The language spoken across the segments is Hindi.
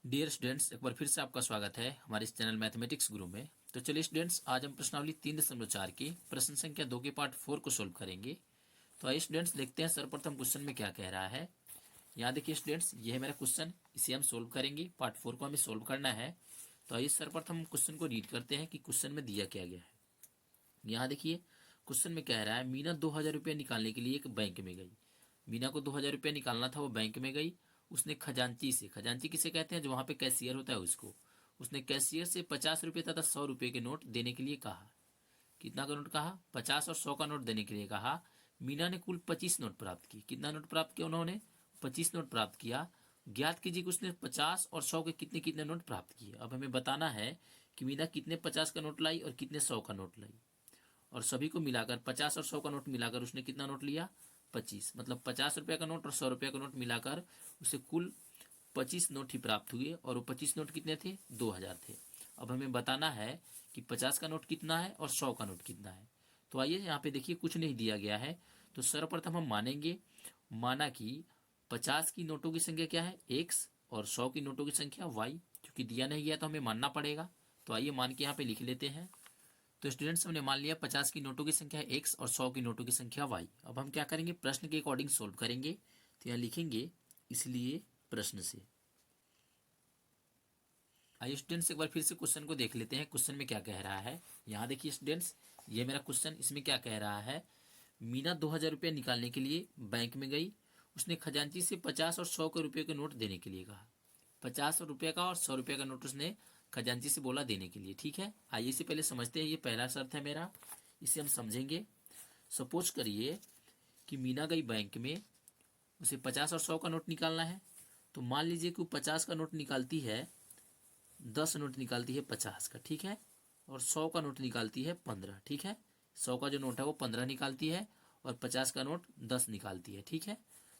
डियर स्टूडेंट्स, एक बार फिर से आपका स्वागत है हमारे इस चैनल मैथमेटिक्स गुरु में। तो चलिए स्टूडेंट्स, आज हम प्रश्नावली 3.4 की प्रश्न संख्या 2 के पार्ट 4 को सोल्व करेंगे। तो आइए स्टूडेंट्स देखते हैं सर्वप्रथम क्वेश्चन में क्या कह रहा है। यहाँ देखिए स्टूडेंट्स, ये है मेरा क्वेश्चन, इसे हम सोल्व करेंगे। पार्ट 4 को हमें सोल्व करना है। तो आइए सर्वप्रथम क्वेश्चन को रीड करते हैं कि क्वेश्चन में दिया क्या गया है। यहाँ देखिए क्वेश्चन में कह रहा है, मीना 2000 रुपये निकालने के लिए एक बैंक में गई। मीना को 2000 रुपये निकालना था, वो बैंक में गई। उसने खजांची से, खजांची किसे कहते हैं, जो वहां पे कैशियर होता है उसको, उसने कैशियर से 50 रुपये तथा 100 रुपये के नोट देने के लिए कहा। कितना का नोट कहा? 50 और 100 का नोट देने के लिए कहा। मीना ने कुल 25 नोट प्राप्त किए। कितना नोट प्राप्त किया उन्होंने? 25 नोट प्राप्त किया। ज्ञात कीजिए कि उसने 50 और 100 के कितने कितने नोट प्राप्त किए। अब हमें बताना है कि मीना कितने 50 का नोट लाई और कितने 100 का नोट लाई। और सभी को मिलाकर 50 और 100 का नोट मिलाकर उसने कितना नोट लिया? 25। मतलब 50 रुपये का नोट और 100 रुपये का नोट मिलाकर उसे कुल 25 नोट ही प्राप्त हुए। और वो 25 नोट कितने थे? 2000 थे। अब हमें बताना है कि 50 का नोट कितना है और 100 का नोट कितना है। तो आइए यहाँ पे देखिए, कुछ नहीं दिया गया है। तो सर्वप्रथम हम मानेंगे, माना कि 50 की नोटों की संख्या क्या है? x, और 100 की नोटों की संख्या y। क्योंकि दिया नहीं गया तो हमें मानना पड़ेगा। तो आइए मान के यहाँ पे लिख लेते हैं। तो स्टूडेंट्स, हमने मान लिया 50 की नोटों की संख्या x और 100 की नोटों की संख्या y। अब हम क्या करेंगे? प्रश्न के अकॉर्डिंग सोल्व करेंगे। तो यहाँ लिखेंगे, इसलिए प्रश्न से। आइए स्टूडेंट्स, एक बार फिर से क्वेश्चन को देख लेते हैं। क्वेश्चन में क्या कह रहा है। यहाँ देखिए स्टूडेंट्स, ये मेरा क्वेश्चन, इसमें क्या कह रहा है। मीना 2000 रुपये निकालने के लिए बैंक में गई। उसने खजांची से 50 और 100 के रुपये के नोट देने के लिए कहा। 50 रुपये का और 100 रुपये का नोट उसने खजांची से बोला देने के लिए। ठीक है, आइए इसे पहले समझते हैं। ये पहला शर्त है मेरा, इसे हम समझेंगे। सपोज करिए कि मीना गई बैंक में, उसे 50 और 100 का नोट निकालना है। तो मान लीजिए कि वो 50 का नोट निकालती है, 10 नोट निकालती है 50 का, ठीक है, और 100 का नोट निकालती है 15। ठीक है, 100 का जो नोट है वो 15 निकालती है और 50 का नोट 10 निकालती है। ठीक है,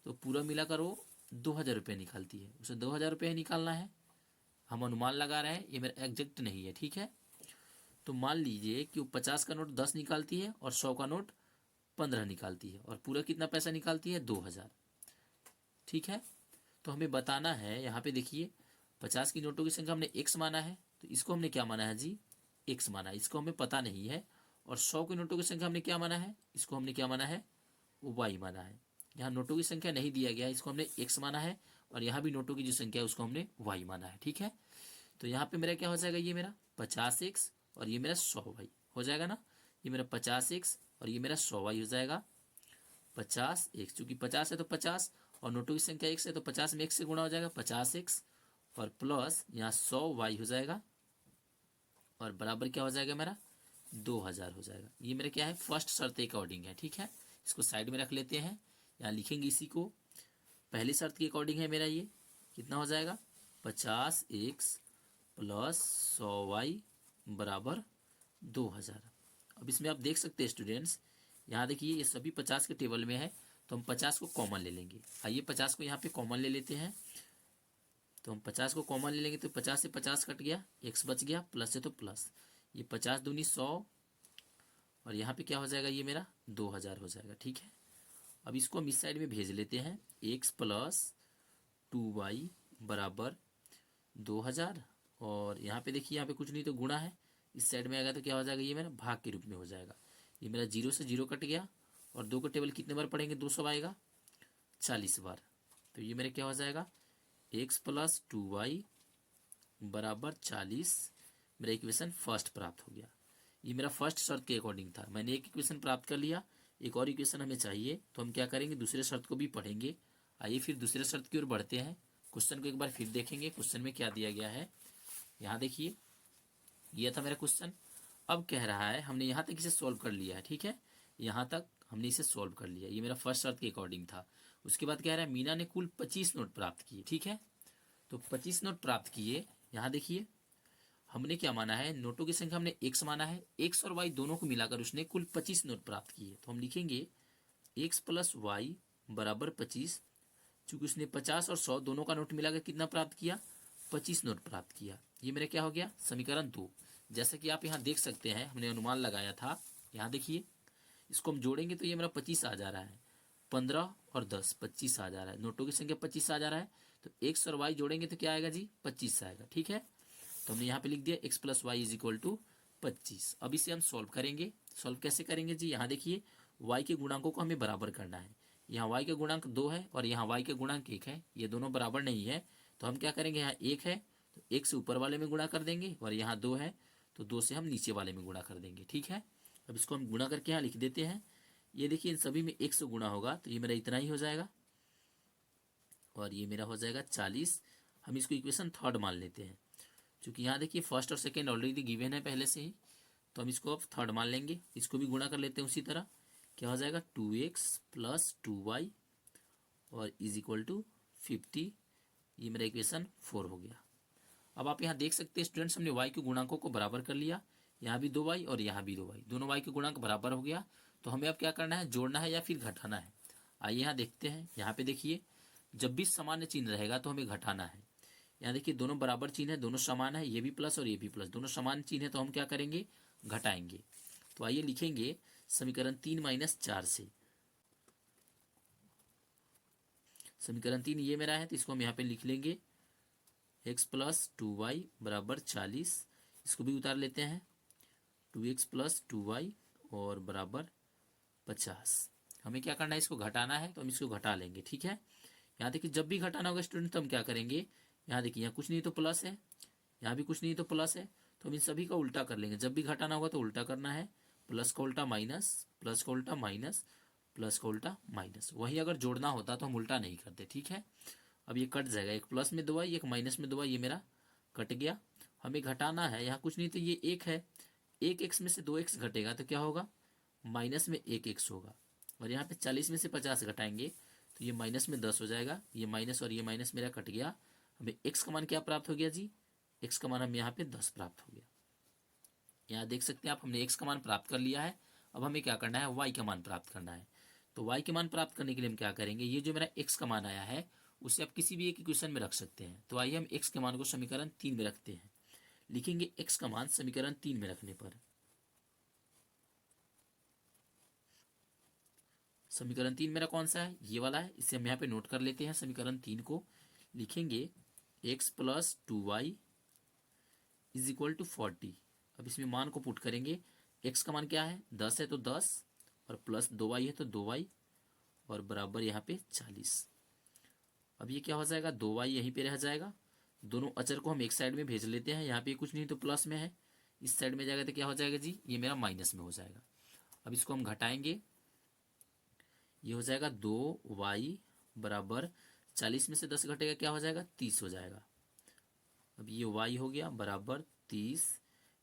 तो पूरा मिलाकर वो 2000 रुपये निकालती है। उसे 2000 रुपये निकालना है। हम अनुमान लगा रहे हैं, ये मेरा एग्जैक्ट नहीं है। ठीक है, तो मान लीजिए कि वो 50 का नोट 10 निकालती है और 100 का नोट 15 निकालती है, और पूरा कितना पैसा निकालती है? 2000। ठीक है, तो हमें बताना है, यहाँ पे देखिए 50 की नोटों की संख्या हमने x माना है, तो इसको हमने क्या माना है जी? x माना है। इसको हमें पता नहीं है। और 100 की नोटों की संख्या हमने क्या माना है? इसको हमने क्या माना है? y माना है। यहाँ नोटों की संख्या नहीं दिया गया है, इसको हमने x माना है। और यहाँ भी नोटों की जो संख्या है उसको हमने y माना है। ठीक है, तो यहाँ पे मेरा क्या हो जाएगा? ये मेरा 50x और ये मेरा 100y हो जाएगा ना। ये मेरा 50x और ये मेरा 100y हो जाएगा। 50x, चूंकि 50 है तो 50, और नोटों की संख्या x है तो 50 में x से गुणा हो जाएगा 50x, और प्लस यहाँ 100y हो जाएगा, और बराबर क्या हो जाएगा मेरा? 2000 हो जाएगा। ये मेरा क्या है? फर्स्ट शर्त के अकॉर्डिंग है। ठीक है, इसको साइड में रख लेते हैं, यहाँ लिखेंगे इसी को। पहली शर्त के अकॉर्डिंग है मेरा ये। कितना हो जाएगा? 50x प्लस 100y बराबर 2000। अब इसमें आप देख सकते हैं स्टूडेंट्स, यहाँ देखिए ये सभी 50 के टेबल में है, तो हम 50 को कॉमन ले लेंगे। आइए 50 को यहाँ पे कॉमन ले लेते हैं। तो हम 50 को कॉमन ले लेंगे, तो 50 से 50 कट गया, x बच गया, प्लस है तो प्लस, ये 50 दूनी 100, और यहाँ पे क्या हो जाएगा? ये मेरा 2000 हो जाएगा। ठीक है, अब इसको हम इस साइड में भेज लेते हैं। x प्लस 2y बराबर 2000, और यहाँ पे देखिए, यहाँ पे कुछ नहीं तो गुणा है, इस साइड में आएगा तो क्या हो जाएगा? ये मेरा भाग के रूप में हो जाएगा। ये मेरा 0 से 0 कट गया, और 2 का टेबल कितने बार पढ़ेंगे? 200 आएगा, 40 बार। तो ये मेरा क्या हो जाएगा? x प्लस 2y बराबर 40। मेरा इक्वेशन फर्स्ट प्राप्त हो गया। ये मेरा फर्स्ट शर्त के अकॉर्डिंग था। मैंने एक इक्वेशन प्राप्त कर लिया, एक और इक्वेशन हमें चाहिए, तो हम क्या करेंगे? दूसरे शर्त को भी पढ़ेंगे। आइए फिर दूसरे शर्त की ओर बढ़ते हैं। क्वेश्चन को एक बार फिर देखेंगे, क्वेश्चन में क्या दिया गया है। यहाँ देखिए, यह था मेरा क्वेश्चन। अब कह रहा है, हमने यहाँ तक इसे सॉल्व कर लिया है। ठीक है, यहाँ तक हमने इसे सॉल्व कर लिया, ये मेरा फर्स्ट शर्त के अकॉर्डिंग था। उसके बाद कह रहा है, मीना ने कुल 25 नोट प्राप्त किए। ठीक है, तो 25 नोट प्राप्त किए। यहाँ देखिए, हमने क्या माना है? नोटों की संख्या हमने x माना है। x और y दोनों को मिलाकर उसने कुल 25 नोट प्राप्त किए। तो हम लिखेंगे x प्लस वाई बराबर 25। चूंकि उसने 50 और 100 दोनों का नोट मिलाकर कितना प्राप्त किया? 25 नोट प्राप्त किया। ये मेरा क्या हो गया? समीकरण 2। जैसा कि आप यहाँ देख सकते हैं, हमने अनुमान लगाया था। यहाँ देखिए, इसको हम जोड़ेंगे तो ये मेरा 25 आ जा रहा है। 15 और 10, 25 आ जा रहा है। नोटों की संख्या 25 आ जा रहा है, तो x और y जोड़ेंगे तो क्या आएगा जी, 25 आएगा। ठीक है, तो हमने यहाँ पे लिख दिया x plus y is equal to 25। अब इसे हम सॉल्व करेंगे। सॉल्व कैसे करेंगे जी, यहाँ देखिए y के गुणांकों को हमें बराबर करना है। यहाँ y का गुणांक 2 है और यहाँ y का गुणांक 1 है, ये दोनों बराबर नहीं है। तो हम क्या करेंगे, यहाँ 1 है तो 1 से ऊपर वाले में गुणा कर देंगे, और यहाँ 2 है तो 2 से हम नीचे वाले में गुणा कर देंगे। ठीक है, अब इसको हम गुणा करके यहाँ लिख देते हैं। ये देखिए इन सभी में 1 से गुणा होगा तो ये मेरा इतना ही हो जाएगा, और ये मेरा हो जाएगा 40। हम इसको इक्वेशन थर्ड मान लेते हैं, क्योंकि यहाँ देखिए फर्स्ट और सेकेंड ऑलरेडी गिवन है पहले से ही, तो हम इसको अब थर्ड मान लेंगे। इसको भी गुणा कर लेते हैं उसी तरह। क्या हो जाएगा, 2x प्लस 2y और इज इक्वल टू 50। ये मेरा इक्वेशन 4 हो गया। अब आप यहाँ देख सकते हैं स्टूडेंट्स, हमने y के गुणांकों को बराबर कर लिया। यहाँ भी 2y और यहाँ भी 2y, दोनों y के गुणांक बराबर हो गया। तो हमें अब क्या करना है, जोड़ना है या फिर घटाना है। आइए यहाँ देखते हैं। यहाँ पे देखिए जब भी सामान्य चिन्ह रहेगा तो हमें घटाना है। यहाँ देखिए दोनों बराबर चिन्ह है, दोनों समान है, ये भी प्लस और ये भी प्लस, दोनों समान चिन्ह है, तो हम क्या करेंगे, घटाएंगे। तो आइए लिखेंगे समीकरण 3 माइनस 4 से। समीकरण 3 ये मेरा है, तो इसको हम यहाँ पे लिख लेंगे x प्लस 2y बराबर 40। इसको भी उतार लेते हैं, 2x प्लस 2y और बराबर 50। हमें क्या करना है, इसको घटाना है, तो हम इसको घटा लेंगे। ठीक है, यहाँ देखिए जब भी घटाना होगा स्टूडेंट तो हम क्या करेंगे, यहाँ देखिए यहाँ कुछ नहीं तो प्लस है, यहाँ भी कुछ नहीं तो प्लस है, तो हम इन सभी का उल्टा कर लेंगे। जब भी घटाना होगा तो उल्टा करना है, प्लस का उल्टा माइनस, प्लस का उल्टा माइनस, प्लस का उल्टा माइनस। वही अगर जोड़ना होता तो हम उल्टा नहीं करते। ठीक है, अब ये कट जाएगा, एक प्लस में 2y एक माइनस में 2y, ये मेरा कट गया। हमें घटाना है, यहाँ कुछ नहीं तो ये 1 है, 1x में से 2x घटेगा तो क्या होगा, माइनस में 1x होगा। और यहाँ पे 40 में से 50 घटाएंगे तो ये माइनस में 10 हो जाएगा। ये माइनस और ये माइनस मेरा कट गया। हमें x का मान क्या प्राप्त हो गया जी, x का मान हमें यहाँ पे 10 प्राप्त हो गया। यहाँ देख सकते हैं आप, हमने x का मान प्राप्त कर लिया है। अब हमें क्या करना है, y का मान प्राप्त करना है। तो y के मान प्राप्त करने के लिए हम क्या करेंगे, ये जो मेरा x का मान आया है उसे आप किसी भी एक इक्वेशन में रख सकते हैं। तो आइए हम x के मान को समीकरण 3 में रखते हैं। लिखेंगे x का मान समीकरण 3 में रखने पर, समीकरण 3 मेरा कौन सा है, ये वाला है। इसे हम यहाँ पे नोट कर लेते हैं। समीकरण 3 को लिखेंगे x plus 2y is equal to 40। अब इसमें मान को पुट करेंगे। x का मान क्या है, 10 है तो 10, और प्लस 2y है तो 2y, और बराबर यहाँ पे 40। अब ये क्या हो जाएगा, 2y यहीं पे रह जाएगा। दोनों अचर को हम एक साइड में भेज लेते हैं। यहाँ पे कुछ नहीं तो प्लस में है, इस साइड में जाएगा तो क्या हो जाएगा जी, ये मेरा माइनस में हो जाएगा। अब इसको हम घटाएंगे, ये हो जाएगा 2y बराबर 40 में से 10 घटेगा क्या हो जाएगा, 30 हो जाएगा। अब ये y हो गया बराबर 30।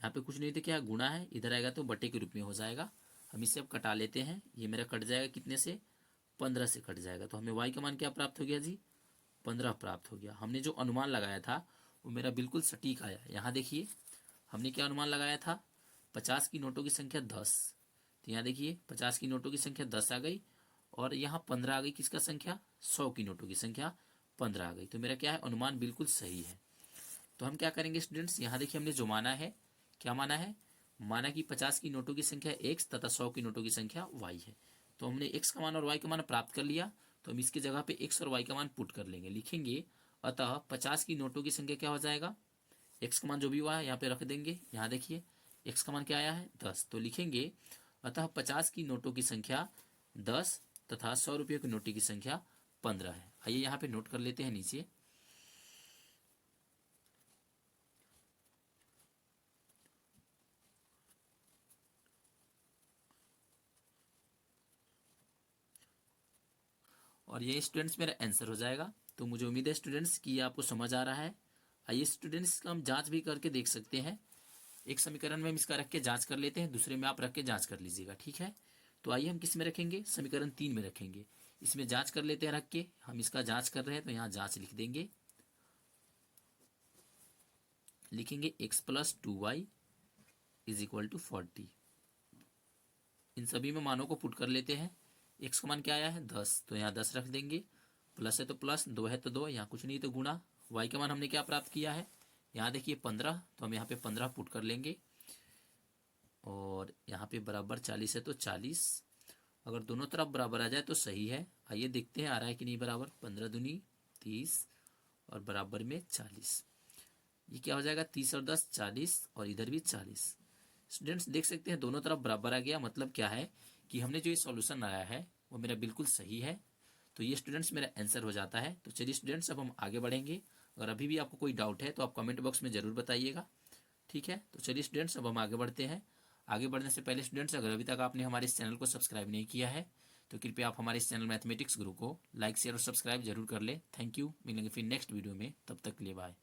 यहाँ पे कुछ नहीं तो क्या गुणा है, इधर आएगा तो बटे के रूप में हो जाएगा। हम इसे अब कटा लेते हैं। ये मेरा कट जाएगा कितने से, 15 से कट जाएगा। तो हमें y का मान क्या प्राप्त हो गया जी, 15 प्राप्त हो गया। हमने जो अनुमान लगाया था वो मेरा बिल्कुल सटीक आया। यहाँ देखिए हमने क्या अनुमान लगाया था, 50 की नोटों की संख्या 10, तो यहाँ देखिए 50 की नोटों की संख्या 10 आ गई, और यहाँ 15 आ गई किसका संख्या, 100 की नोटों की संख्या 15 आ गई। तो मेरा क्या है, अनुमान बिल्कुल सही है। तो हम क्या करेंगे स्टूडेंट्स, यहाँ देखिए हमने जो माना है, क्या माना है, माना कि 50 की नोटों की संख्या x तथा 100 की नोटों की संख्या y है। तो हमने x का मान और y का मान प्राप्त कर लिया। तो हम इसकी जगह पे x और y का मान पुट कर लेंगे। लिखेंगे अतः 50 की नोटों की संख्या क्या हो जाएगा, x का मान जो भी हुआ है यहाँ पे रख देंगे। यहाँ देखिए x का मान क्या आया है, 10। तो लिखेंगे अतः 50 की नोटों की संख्या 10 तथा 100 रुपये की नोटों की संख्या 15 है। आइए यहाँ पे नोट कर लेते हैं नीचे। और ये स्टूडेंट्स मेरा आंसर हो जाएगा। तो मुझे उम्मीद है स्टूडेंट्स कि आपको समझ आ रहा है। आइए स्टूडेंट्स का हम जांच भी करके देख सकते हैं। एक समीकरण में हम इसका रख के जांच कर लेते हैं, दूसरे में आप रख के जांच कर लीजिएगा। ठीक है, तो आइए हम किस में रखेंगे, समीकरण 3 में रखेंगे। इसमें जांच कर लेते हैं रख के। हम इसका जांच कर रहे हैं तो यहाँ जांच लिख देंगे। लिखेंगे x plus 2y is equal to 40। इन सभी में मानों को पुट कर लेते हैं। x का मान क्या आया है, 10, तो यहाँ 10 रख देंगे। प्लस है तो प्लस, 2 है तो 2, यहाँ कुछ नहीं तो गुणा। y का मान हमने क्या प्राप्त किया है, यहाँ देखिए 15, तो हम यहाँ पे 15 पुट कर लेंगे। और यहाँ पे बराबर 40 है तो 40। अगर दोनों तरफ बराबर आ जाए तो सही है। आइए देखते हैं आ रहा है कि नहीं बराबर। 15 दूनी 30 और बराबर में 40। ये क्या हो जाएगा, 30 और 10 40, और इधर भी 40। स्टूडेंट्स देख सकते हैं दोनों तरफ बराबर आ गया, मतलब क्या है कि हमने जो ये सॉल्यूशन आया है वो मेरा बिल्कुल सही है। तो ये स्टूडेंट्स मेरा आंसर हो जाता है। तो चलिए स्टूडेंट्स अब हम आगे बढ़ेंगे। अगर अभी भी आपको कोई डाउट है तो आप कमेंट बॉक्स में ज़रूर बताइएगा, ठीक है। तो चलिए स्टूडेंट्स अब हम आगे बढ़ते हैं। आगे बढ़ने से पहले स्टूडेंट्स अगर अभी तक आपने हमारे इस चैनल को सब्सक्राइब नहीं किया है तो कृपया आप हमारे इस चैनल मैथमेटिक्स गुरु को लाइक शेयर और सब्सक्राइब जरूर कर ले। Thank you. मिलेंगे फिर नेक्स्ट वीडियो में, तब तक के लिए बाय।